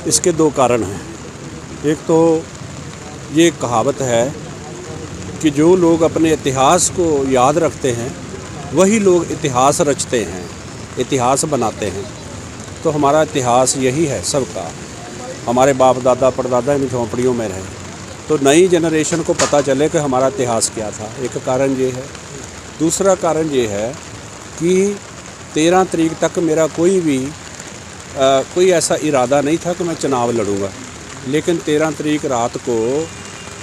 इसके दो कारण हैं। एक तो ये कहावत है कि जो लोग अपने इतिहास को याद रखते हैं वही लोग इतिहास रचते हैं, इतिहास बनाते हैं। तो हमारा इतिहास यही है सबका। हमारे बाप दादा परदादा इन झोंपड़ियों में रहे, तो नई जनरेशन को पता चले कि हमारा इतिहास क्या था। एक कारण ये है। दूसरा कारण ये है कि 13 तारीख तक मेरा कोई ऐसा इरादा नहीं था कि मैं चुनाव लड़ूंगा, लेकिन 13 तारीख रात को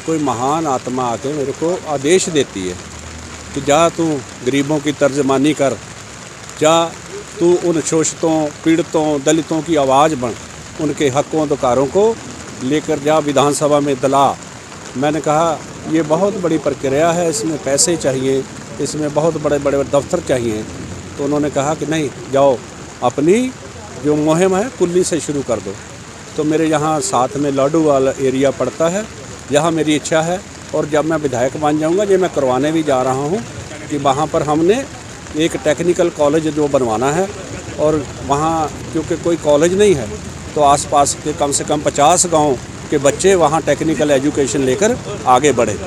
कोई महान आत्मा आके मेरे को आदेश देती है कि जा तू गरीबों की तर्जमानी कर, जा तू उन शोषितों पीड़ितों दलितों की आवाज़ बन, उनके हकों अधिकारों को लेकर जा विधानसभा में दिला। मैंने कहा ये बहुत बड़ी प्रक्रिया है, इसमें पैसे चाहिए, इसमें बहुत बड़े बड़े दफ्तर चाहिए। तो उन्होंने कहा कि नहीं, जाओ अपनी जो मुहिम है कुल्ली से शुरू कर दो। तो मेरे यहाँ साथ में लाडूवाल एरिया पड़ता है, यहाँ मेरी इच्छा है और जब मैं विधायक बन जाऊँगा ये मैं करवाने भी जा रहा हूँ कि वहाँ पर हमने एक टेक्निकल कॉलेज जो बनवाना है, और वहाँ क्योंकि कोई कॉलेज नहीं है तो आसपास के कम से कम 50 गांव के बच्चे वहाँ टेक्निकल एजुकेशन लेकर आगे बढ़े।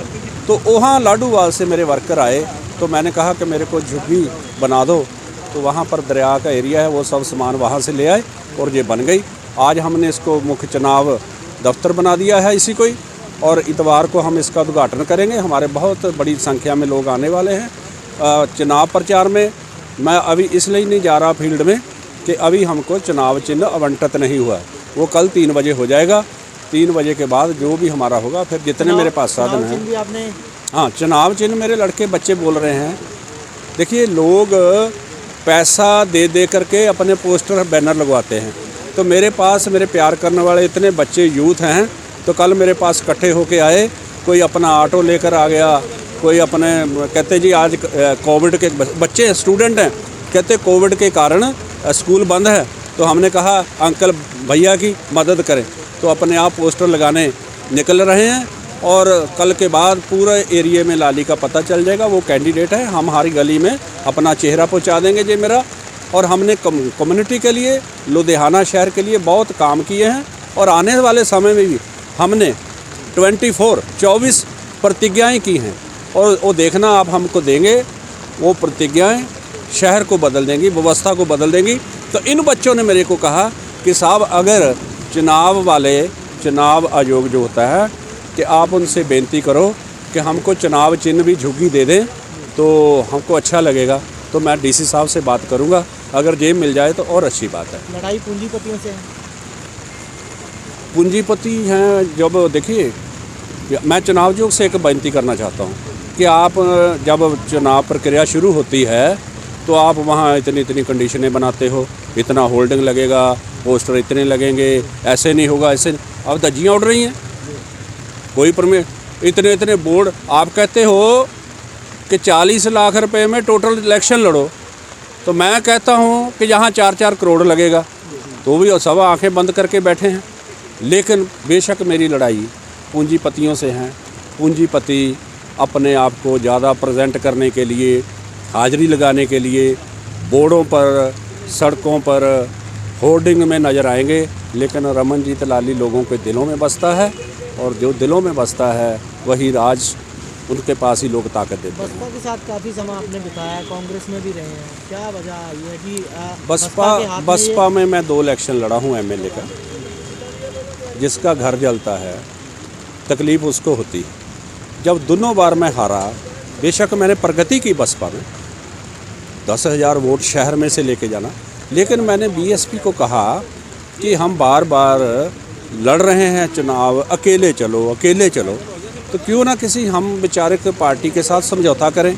तो वहाँ लाडूवाल से मेरे वर्कर आए, तो मैंने कहा कि मेरे को झुग्गी बना दो। तो वहाँ पर दरिया का एरिया है, वो सब सामान वहाँ से ले आए और ये बन गई। आज हमने इसको मुख्य चुनाव दफ्तर बना दिया है इसी को ही, और इतवार को हम इसका उद्घाटन करेंगे। हमारे बहुत बड़ी संख्या में लोग आने वाले हैं। चुनाव प्रचार में मैं अभी इसलिए नहीं जा रहा फील्ड में कि अभी हमको चुनाव चिन्ह आवंटित नहीं हुआ है, वो कल 3 बजे हो जाएगा। 3 बजे के बाद जो भी हमारा होगा, फिर जितने मेरे पास साधन हैं। हाँ, चुनाव चिन्ह मेरे लड़के बच्चे बोल रहे हैं। देखिए, लोग पैसा दे दे करके अपने पोस्टर बैनर लगवाते हैं, तो मेरे पास मेरे प्यार करने वाले इतने बच्चे यूथ हैं, तो कल मेरे पास इकट्ठे होके आए। कोई अपना ऑटो लेकर आ गया, कोई अपने कहते जी आज कोविड के बच्चे स्टूडेंट हैं, कहते कोविड के कारण स्कूल बंद है, तो हमने कहा अंकल भैया की मदद करें, तो अपने आप पोस्टर लगाने निकल रहे हैं। और कल के बाद पूरे एरिया में लाली का पता चल जाएगा, वो कैंडिडेट है। हम हमारी गली में अपना चेहरा पहुंचा देंगे जी मेरा। और हमने कम्युनिटी के लिए, लुधियाना शहर के लिए बहुत काम किए हैं, और आने वाले समय में भी हमने 24 प्रतिज्ञाएं की हैं, और वो देखना आप हमको देंगे, वो प्रतिज्ञाएं शहर को बदल देंगी, व्यवस्था को बदल देंगी। तो इन बच्चों ने मेरे को कहा कि साहब अगर चुनाव आयोग जो होता है कि आप उनसे बेनती करो कि हमको चुनाव चिन्ह भी झुग्गी दे दें तो हमको अच्छा लगेगा। तो मैं डीसी साहब से बात करूंगा, अगर ये मिल जाए तो और अच्छी बात है। लड़ाई पूंजीपतियों से है? पूंजीपति हैं जब, देखिए मैं चुनाव आयोग से एक बेनती करना चाहता हूँ कि आप जब चुनाव प्रक्रिया शुरू होती है तो आप वहाँ इतनी कंडीशनें बनाते हो, इतना होल्डिंग लगेगा, पोस्टर इतने लगेंगे, ऐसे नहीं होगा, ऐसे। अब धज्जियाँ उड़ रही हैं, कोई परमिट इतने बोर्ड। आप कहते हो कि 40 लाख रुपए में टोटल इलेक्शन लड़ो, तो मैं कहता हूँ कि यहाँ 4-4 करोड़ लगेगा, तो भी सब आंखें बंद करके बैठे हैं। लेकिन बेशक मेरी लड़ाई पूंजीपतियों से है। पूंजीपति अपने आप को ज़्यादा प्रेजेंट करने के लिए, हाजिरी लगाने के लिए बोर्डों पर, सड़कों पर, होर्डिंग में नज़र आएंगे, लेकिन रमनजीत लाली लोगों के दिलों में बसता है, और जो दिलों में बसता है वही राज उनके पास ही लोग ताकत देते हैं। बसपा के साथ काफ़ी समय आपने बिताया, कांग्रेस में भी रहे हैं, क्या वजह आई है कि बसपा में मैं 2 इलेक्शन लड़ा हूँ एमएलए का। जिसका घर जलता है तकलीफ़ उसको होती है। जब दोनों बार मैं हारा, बेशक मैंने प्रगति की बसपा में, 10,000 वोट शहर में से लेके जाना, लेकिन मैंने बीएसपी को कहा कि हम बार बार लड़ रहे हैं चुनाव, अकेले चलो, तो क्यों ना किसी हम विचारक पार्टी के साथ समझौता करें।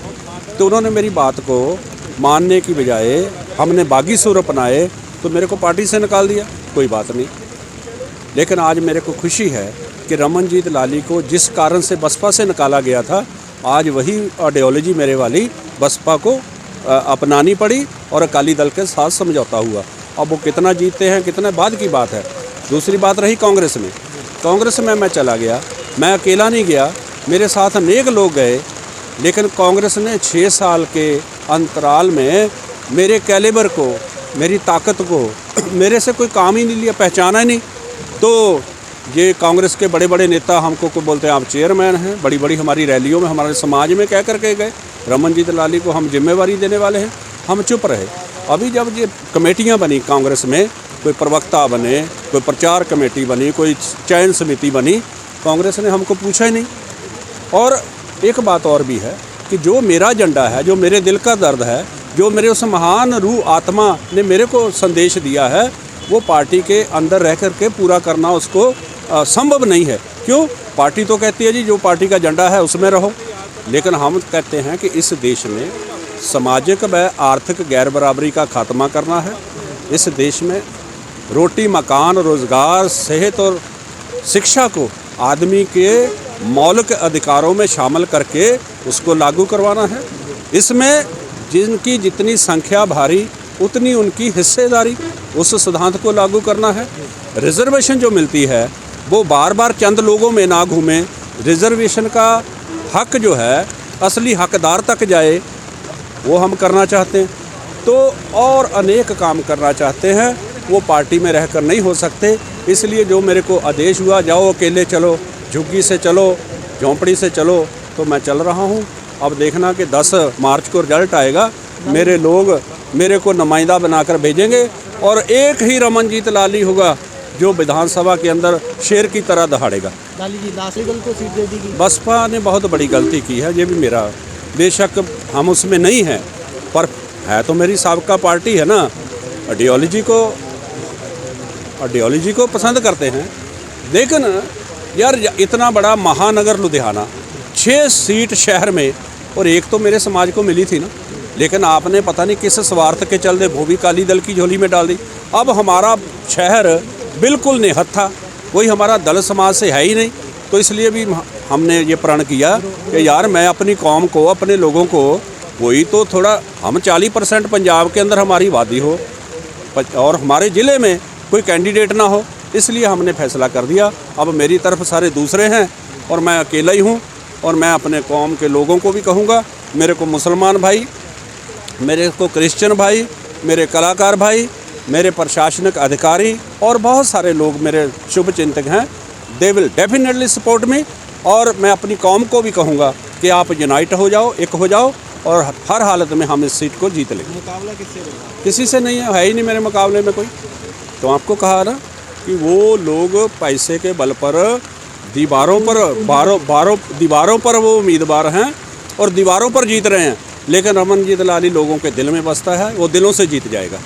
तो उन्होंने मेरी बात को मानने की बजाय हमने बागी सुर अपनाए, तो मेरे को पार्टी से निकाल दिया। कोई बात नहीं, लेकिन आज मेरे को खुशी है कि रमनजीत लाली को जिस कारण से बसपा से निकाला गया था, आज वही आइडियोलॉजी मेरे वाली बसपा को अपनानी पड़ी और अकाली दल के साथ समझौता हुआ। अब वो कितना जीतते हैं, कितने बाद की बात है। दूसरी बात रही कांग्रेस में मैं चला गया, मैं अकेला नहीं गया, मेरे साथ अनेक लोग गए, लेकिन कांग्रेस ने 6 साल के अंतराल में मेरे कैलिबर को, मेरी ताकत को, मेरे से कोई काम ही नहीं लिया, पहचाना ही नहीं। तो ये कांग्रेस के बड़े बड़े नेता हमको को बोलते हैं आप चेयरमैन हैं, बड़ी बड़ी हमारी रैलियों में हमारे समाज में कह करके गए रमनजीत लाली को हम जिम्मेवारी देने वाले हैं। हम चुप रहे। अभी जब ये कमेटियां बनी कांग्रेस में, कोई प्रवक्ता बने, कोई प्रचार कमेटी बनी, कोई चयन समिति बनी, कांग्रेस ने हमको पूछा ही नहीं। और एक बात और भी है कि जो मेरा एजेंडा है, जो मेरे दिल का दर्द है, जो मेरे उस महान रूह आत्मा ने मेरे को संदेश दिया है, वो पार्टी के अंदर रह कर के पूरा करना उसको संभव नहीं है। क्यों? पार्टी तो कहती है जी जो पार्टी का एजेंडा है उसमें रहो, लेकिन हम कहते हैं कि इस देश में सामाजिक व आर्थिक गैर बराबरी का खात्मा करना है। इस देश में रोटी, मकान, रोज़गार, सेहत और शिक्षा को आदमी के मौलिक अधिकारों में शामिल करके उसको लागू करवाना है। इसमें जिनकी जितनी संख्या भारी उतनी उनकी हिस्सेदारी, उस सिद्धांत को लागू करना है। रिजर्वेशन जो मिलती है वो बार बार चंद लोगों में ना घूमे, रिजर्वेशन का हक जो है असली हकदार तक जाए, वो हम करना चाहते हैं। तो और अनेक काम करना चाहते हैं, वो पार्टी में रहकर नहीं हो सकते। इसलिए जो मेरे को आदेश हुआ, जाओ अकेले चलो, झुग्गी से चलो, झोंपड़ी से चलो, तो मैं चल रहा हूँ। अब देखना कि 10 मार्च को रिजल्ट आएगा, मेरे लोग मेरे को नुमाइंदा बनाकर भेजेंगे और एक ही रमनजीत लाली होगा जो विधानसभा के अंदर शेर की तरह दहाड़ेगा। लाली जी लास्ट दल को सीट दे दी गई। बसपा ने बहुत बड़ी गलती की है, ये भी मेरा, बेशक हम उसमें नहीं हैं, पर है तो मेरी साबका पार्टी है ना। आइडियोलॉजी को पसंद करते हैं, लेकिन यार इतना बड़ा महानगर लुधियाना, 6 सीट शहर में, और एक तो मेरे समाज को मिली थी ना, लेकिन आपने पता नहीं किस स्वार्थ के चलते वो भी काली दल की झोली में डाल दी। अब हमारा शहर बिल्कुल निहत्था था, कोई हमारा दल समाज से है ही नहीं। तो इसलिए भी हमने ये प्रण किया कि यार मैं अपनी कौम को, अपने लोगों को, कोई तो थोड़ा, हम 40% पंजाब के अंदर हमारी आबादी हो और हमारे ज़िले में कोई कैंडिडेट ना हो, इसलिए हमने फैसला कर दिया। अब मेरी तरफ सारे दूसरे हैं और मैं अकेला ही हूँ। और मैं अपने कौम के लोगों को भी कहूँगा, मेरे को मुसलमान भाई, मेरे को क्रिश्चियन भाई, मेरे कलाकार भाई, मेरे प्रशासनिक अधिकारी और बहुत सारे लोग मेरे शुभ चिंतक हैं, they will definitely support me. और मैं अपनी कौम को भी कहूँगा कि आप यूनाइट हो जाओ, एक हो जाओ, और हर हालत में हम इस सीट को जीत लेंगे। मुकाबला किससे होगा? किसी से नहीं है ही नहीं मेरे मुकाबले में कोई। तो आपको कहा ना कि वो लोग पैसे के बल पर दीवारों पर वो उम्मीदवार हैं और दीवारों पर जीत रहे हैं, लेकिन रमनजीत लाली लोगों के दिल में बसता है, वो दिलों से जीत जाएगा।